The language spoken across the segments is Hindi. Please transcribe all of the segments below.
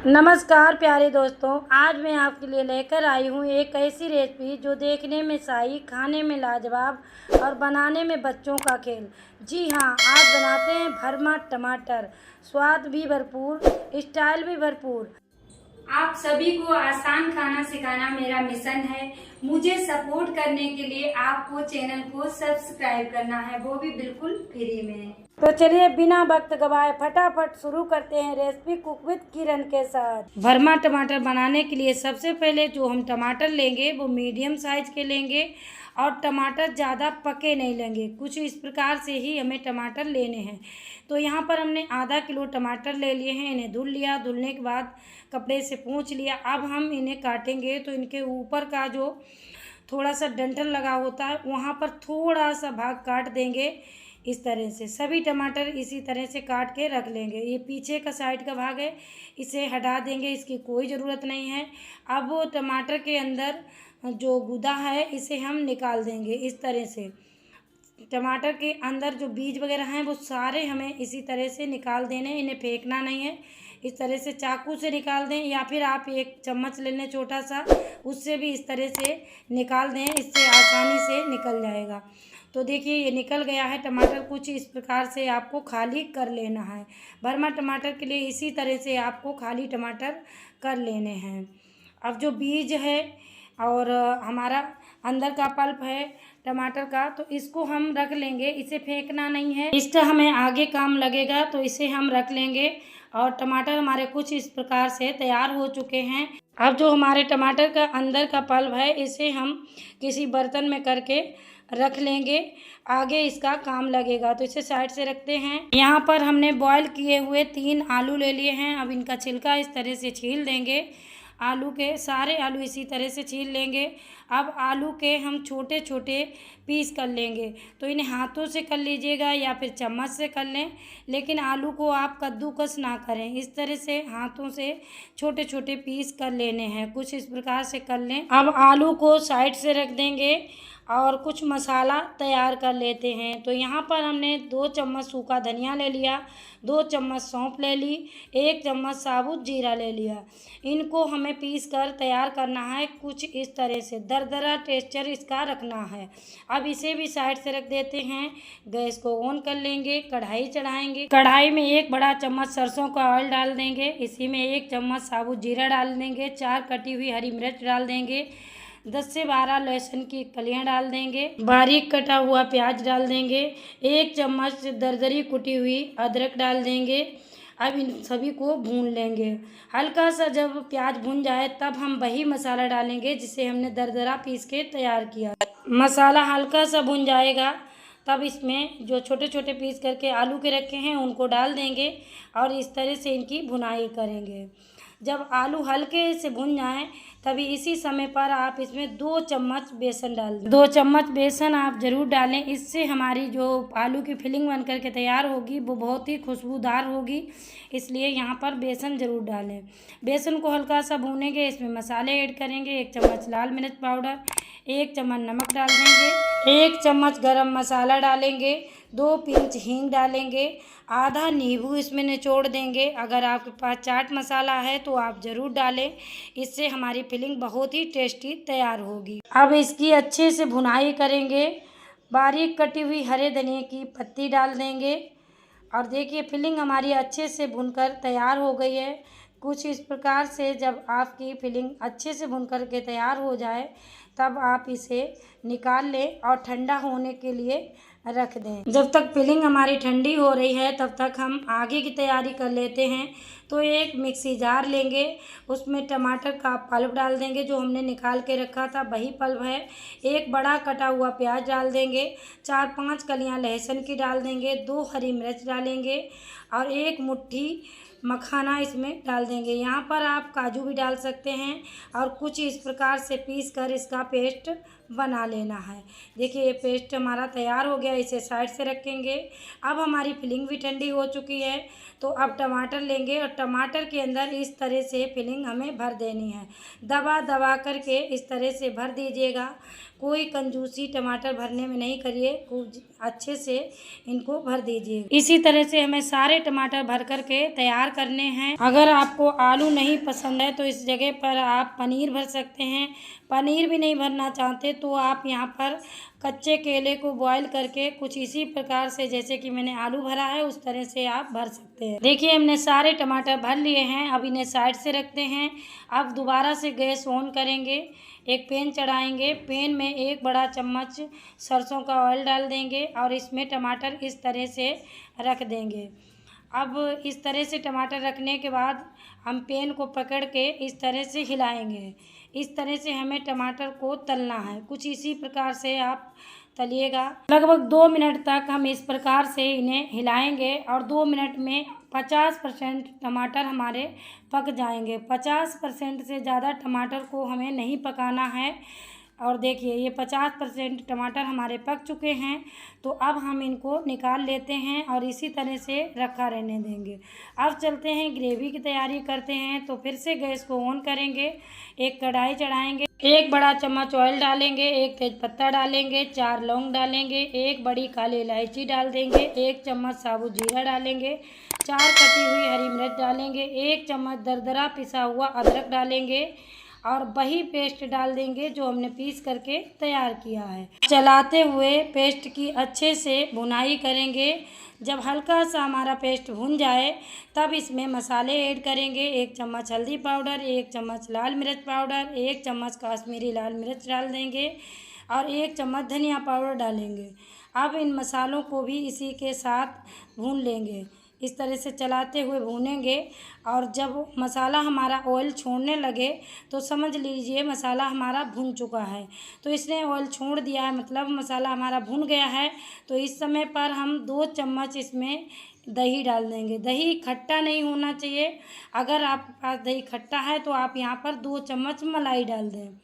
नमस्कार प्यारे दोस्तों, आज मैं आपके लिए लेकर आई हूँ एक ऐसी रेसिपी जो देखने में शाही, खाने में लाजवाब और बनाने में बच्चों का खेल। जी हाँ, आज बनाते हैं भरमा टमाटर। स्वाद भी भरपूर, स्टाइल भी भरपूर। आप सभी को आसान खाना सिखाना मेरा मिशन है। मुझे सपोर्ट करने के लिए आपको चैनल को सब्सक्राइब करना है, वो भी बिल्कुल फ्री में। तो चलिए बिना वक्त गवाए फटाफट शुरू करते हैं रेसिपी कुक विद किरण के साथ। भरमा टमाटर बनाने के लिए सबसे पहले जो हम टमाटर लेंगे वो मीडियम साइज के लेंगे और टमाटर ज़्यादा पके नहीं लेंगे। कुछ इस प्रकार से ही हमें टमाटर लेने हैं। तो यहाँ पर हमने आधा किलो टमाटर ले लिए हैं। इन्हें धुल लिया, धुलने के बाद कपड़े से पोंछ लिया। अब हम इन्हें काटेंगे तो इनके ऊपर का जो थोड़ा सा डंठल लगा होता है वहाँ पर थोड़ा सा भाग काट देंगे। इस तरह से सभी टमाटर इसी तरह से काट के रख लेंगे। ये पीछे का साइड का भाग है, इसे हटा देंगे, इसकी कोई ज़रूरत नहीं है। अब वो टमाटर के अंदर जो गूदा है इसे हम निकाल देंगे। इस तरह से टमाटर के अंदर जो बीज वगैरह हैं वो सारे हमें इसी तरह से निकाल देने, इन्हें फेंकना नहीं है। इस तरह से चाकू से निकाल दें या फिर आप एक चम्मच ले लें छोटा सा, उससे भी इस तरह से निकाल दें, इससे आसानी से निकल जाएगा। तो देखिए ये निकल गया है टमाटर। कुछ इस प्रकार से आपको खाली कर लेना है। भरमा टमाटर के लिए इसी तरह से आपको खाली टमाटर कर लेने हैं। अब जो बीज है और हमारा अंदर का पल्प है टमाटर का, तो इसको हम रख लेंगे, इसे फेंकना नहीं है। इसका हमें आगे काम लगेगा तो इसे हम रख लेंगे। और टमाटर हमारे कुछ इस प्रकार से तैयार हो चुके हैं। अब जो हमारे टमाटर का अंदर का पल्प है इसे हम किसी बर्तन में करके रख लेंगे, आगे इसका काम लगेगा। तो इसे साइड से रखते हैं। यहाँ पर हमने बॉईल किए हुए 3 आलू ले लिए हैं। अब इनका छिलका इस तरह से छील देंगे। आलू के सारे आलू इसी तरह से छील लेंगे। अब आलू के हम छोटे छोटे पीस कर लेंगे। तो इन्हें हाथों से कर लीजिएगा या फिर चम्मच से कर लें, लेकिन आलू को आप कद्दूकस ना करें। इस तरह से हाथों से छोटे छोटे पीस कर लेने हैं, कुछ इस प्रकार से कर लें। अब आलू को साइड से रख देंगे और कुछ मसाला तैयार कर लेते हैं। तो यहाँ पर हमने 2 चम्मच सूखा धनिया ले लिया, 2 चम्मच सौंफ ले ली, 1 चम्मच साबुत जीरा ले लिया। इनको हमें पीस कर तैयार करना है, कुछ इस तरह से दरदरा टेक्सचर इसका रखना है। अब इसे भी साइड से रख देते हैं। गैस को ऑन कर लेंगे, कढ़ाई चढ़ाएंगे। कढ़ाई में 1 बड़ा चम्मच सरसों का ऑयल डाल देंगे। इसी में 1 चम्मच साबुत जीरा डाल देंगे, 4 कटी हुई हरी मिर्च डाल देंगे, 10 से 12 लहसुन की कलियां डाल देंगे, बारीक कटा हुआ प्याज डाल देंगे, 1 चम्मच दरदरी कुटी हुई अदरक डाल देंगे। अब इन सभी को भून लेंगे। हल्का सा जब प्याज भून जाए तब हम वही मसाला डालेंगे जिसे हमने दरदरा पीस के तैयार किया। मसाला हल्का सा भून जाएगा तब इसमें जो छोटे छोटे पीस करके आलू के रखे हैं उनको डाल देंगे और इस तरह से इनकी भुनाई करेंगे। जब आलू हल्के से भुन जाएं तभी इसी समय पर आप इसमें 2 चम्मच बेसन डाल दें। 2 चम्मच बेसन आप ज़रूर डालें, इससे हमारी जो आलू की फिलिंग बन करके तैयार होगी वो बहुत ही खुशबूदार होगी, इसलिए यहाँ पर बेसन ज़रूर डालें। बेसन को हल्का सा भूनेंगे, इसमें मसाले ऐड करेंगे। 1 चम्मच लाल मिर्च पाउडर, 1 चम्मच नमक डाल देंगे, 1 चम्मच गरम मसाला डालेंगे, 2 पिंच हींग डालेंगे, आधा नींबू इसमें निचोड़ देंगे। अगर आपके पास चाट मसाला है तो आप ज़रूर डालें, इससे हमारी फिलिंग बहुत ही टेस्टी तैयार होगी। अब इसकी अच्छे से भुनाई करेंगे। बारीक कटी हुई हरे धनिए की पत्ती डाल देंगे और देखिए फिलिंग हमारी अच्छे से भुनकर तैयार हो गई है। कुछ इस प्रकार से जब आपकी फिलिंग अच्छे से भुन कर के तैयार हो जाए तब आप इसे निकाल लें और ठंडा होने के लिए रख दें। जब तक फिलिंग हमारी ठंडी हो रही है तब तक हम आगे की तैयारी कर लेते हैं। तो एक मिक्सी जार लेंगे, उसमें टमाटर का पल्प डाल देंगे जो हमने निकाल के रखा था, वही पल्प है। 1 बड़ा कटा हुआ प्याज डाल देंगे, 4-5 कलियां लहसुन की डाल देंगे, 2 हरी मिर्च डालेंगे और 1 मुट्ठी मखाना इसमें डाल देंगे। यहाँ पर आप काजू भी डाल सकते हैं और कुछ इस प्रकार से पीस कर इसका पेस्ट बना लेना है। देखिए ये पेस्ट हमारा तैयार हो गया, इसे साइड से रखेंगे। अब हमारी फिलिंग भी ठंडी हो चुकी है, तो अब टमाटर लेंगे और टमाटर के अंदर इस तरह से फिलिंग हमें भर देनी है। दबा दबा करके इस तरह से भर दीजिएगा। कोई कंजूसी टमाटर भरने में नहीं करिए, खूब अच्छे से इनको भर दीजिए। इसी तरह से हमें सारे टमाटर भर करके तैयार करने हैं। अगर आपको आलू नहीं पसंद है तो इस जगह पर आप पनीर भर सकते हैं। पनीर भी नहीं भरना चाहते तो आप यहाँ पर कच्चे केले को बॉईल करके कुछ इसी प्रकार से, जैसे कि मैंने आलू भरा है उस तरह से आप भर सकते हैं। देखिए हमने सारे टमाटर भर लिए हैं, अब इन्हें साइड से रखते हैं। अब दोबारा से गैस ऑन करेंगे, एक पैन चढ़ाएंगे। पैन में 1 बड़ा चम्मच सरसों का ऑयल डाल देंगे और इसमें टमाटर इस तरह से रख देंगे। अब इस तरह से टमाटर रखने के बाद हम पैन को पकड़ के इस तरह से हिलाएंगे। इस तरह से हमें टमाटर को तलना है, कुछ इसी प्रकार से आप तलिएगा। लगभग 2 मिनट तक हम इस प्रकार से इन्हें हिलाएंगे और 2 मिनट में 50% टमाटर हमारे पक जाएंगे। 50% से ज़्यादा टमाटर को हमें नहीं पकाना है। और देखिए ये 50% टमाटर हमारे पक चुके हैं, तो अब हम इनको निकाल लेते हैं और इसी तरह से रखा रहने देंगे। अब चलते हैं ग्रेवी की तैयारी करते हैं। तो फिर से गैस को ऑन करेंगे, एक कढ़ाई चढ़ाएंगे, 1 बड़ा चम्मच ऑयल डालेंगे, 1 तेज़पत्ता डालेंगे, 4 लौंग डालेंगे, 1 बड़ी काली इलायची डाल देंगे, 1 चम्मच साबुत जीरा डालेंगे, 4 कटी हुई हरी मिर्च डालेंगे, 1 चम्मच दरदरा पिसा हुआ अदरक डालेंगे और वही पेस्ट डाल देंगे जो हमने पीस करके तैयार किया है। चलाते हुए पेस्ट की अच्छे से भुनाई करेंगे। जब हल्का सा हमारा पेस्ट भुन जाए तब इसमें मसाले ऐड करेंगे। 1 चम्मच हल्दी पाउडर, 1 चम्मच लाल मिर्च पाउडर, 1 चम्मच कश्मीरी लाल मिर्च डाल देंगे और 1 चम्मच धनिया पाउडर डालेंगे। अब इन मसालों को भी इसी के साथ भून लेंगे, इस तरह से चलाते हुए भूनेंगे। और जब मसाला हमारा ऑयल छोड़ने लगे तो समझ लीजिए मसाला हमारा भुन चुका है। तो इसने ऑयल छोड़ दिया है, मतलब मसाला हमारा भुन गया है। तो इस समय पर हम 2 चम्मच इसमें दही डाल देंगे। दही खट्टा नहीं होना चाहिए, अगर आपके पास दही खट्टा है तो आप यहाँ पर 2 चम्मच मलाई डाल दें।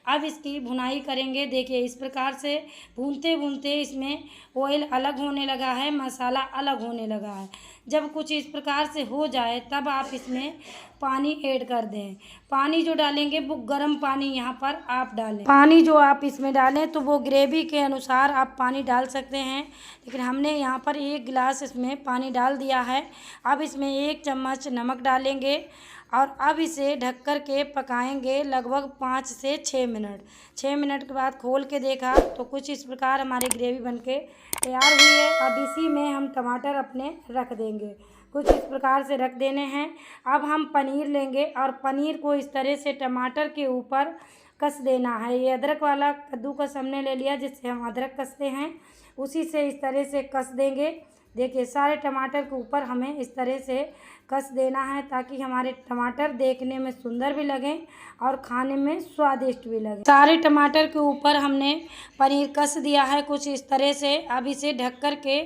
अब इसकी भुनाई करेंगे। देखिए इस प्रकार से भूनते भूनते इसमें ऑयल अलग होने लगा है, मसाला अलग होने लगा है। जब कुछ इस प्रकार से हो जाए तब आप इसमें पानी ऐड कर दें। पानी जो डालेंगे वो गर्म पानी यहाँ पर आप डालें। पानी जो आप इसमें डालें तो वो ग्रेवी के अनुसार आप पानी डाल सकते हैं, लेकिन हमने यहाँ पर 1 गिलास इसमें पानी डाल दिया है। अब इसमें 1 चम्मच नमक डालेंगे और अब इसे ढक कर के पकाएंगे लगभग 5 से 6 मिनट। 6 मिनट के बाद खोल के देखा तो कुछ इस प्रकार हमारी ग्रेवी बनके तैयार हुई है। अब इसी में हम टमाटर अपने रख देंगे, कुछ इस प्रकार से रख देने हैं। अब हम पनीर लेंगे और पनीर को इस तरह से टमाटर के ऊपर कस देना है। ये अदरक वाला कद्दूकस हमने ले लिया जिससे हम अदरक कसते हैं, उसी से इस तरह से कस देंगे। देखिए सारे टमाटर के ऊपर हमें इस तरह से कस देना है ताकि हमारे टमाटर देखने में सुंदर भी लगें और खाने में स्वादिष्ट भी लगे। सारे टमाटर के ऊपर हमने पनीर कस दिया है कुछ इस तरह से। अब इसे ढक कर के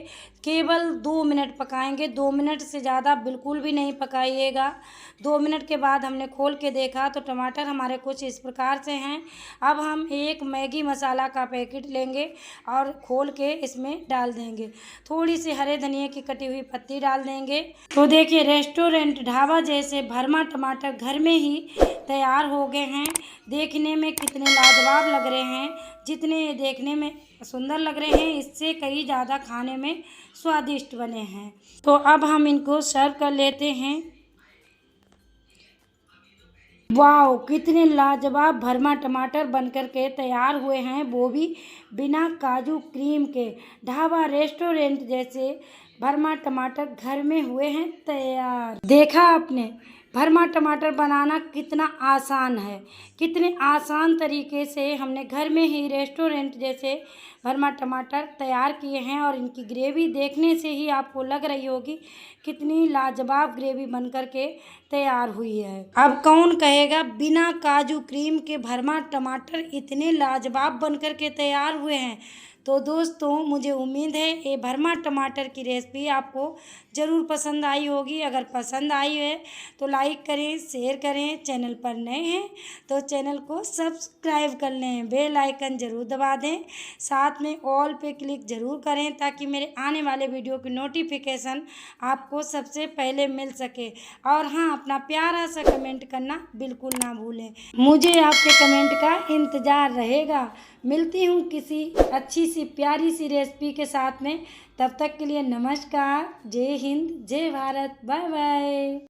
केवल 2 मिनट पकाएंगे। 2 मिनट से ज़्यादा बिल्कुल भी नहीं पकाइएगा। 2 मिनट के बाद हमने खोल के देखा तो टमाटर हमारे कुछ इस प्रकार से हैं। अब हम 1 मैगी मसाला का पैकेट लेंगे और खोल के इसमें डाल देंगे। थोड़ी सी हरे धनिया की कटी हुई पत्ती डाल देंगे। तो देखिए रेस्टोरेंट ढाबा जैसे भरमा टमाटर घर में ही तैयार हो गए हैं। देखने में कितने लाजवाब लग रहे हैं, जितने ये देखने में सुंदर लग रहे हैं इससे कई ज़्यादा खाने में स्वादिष्ट बने हैं। तो अब हम इनको सर्व कर लेते हैं। वाओ कितने लाजवाब भरमा टमाटर बनकर के तैयार हुए हैं, वो भी बिना काजू क्रीम के। ढाबा रेस्टोरेंट जैसे भरमा टमाटर घर में हुए हैं तैयार। देखा आपने भरमा टमाटर बनाना कितना आसान है, कितने आसान तरीके से हमने घर में ही रेस्टोरेंट जैसे भरमा टमाटर तैयार किए हैं। और इनकी ग्रेवी देखने से ही आपको लग रही होगी कितनी लाजवाब ग्रेवी बनकर के तैयार हुई है। अब कौन कहेगा बिना काजू क्रीम के भरमा टमाटर इतने लाजवाब बनकर के तैयार हुए हैं। तो दोस्तों मुझे उम्मीद है ये भरमा टमाटर की रेसिपी आपको ज़रूर पसंद आई होगी। अगर पसंद आई है तो लाइक करें, शेयर करें। चैनल पर नए हैं तो चैनल को सब्सक्राइब कर लें, बेल आइकन ज़रूर दबा दें, साथ में ऑल पे क्लिक ज़रूर करें ताकि मेरे आने वाले वीडियो की नोटिफिकेशन आपको सबसे पहले मिल सके। और हाँ, अपना प्यारा सा कमेंट करना बिल्कुल ना भूलें। मुझे आपके कमेंट का इंतज़ार रहेगा। मिलती हूँ किसी अच्छी सी प्यारी सी रेसिपी के साथ में। तब तक के लिए नमस्कार, जय हिंद, जय भारत, बाय बाय।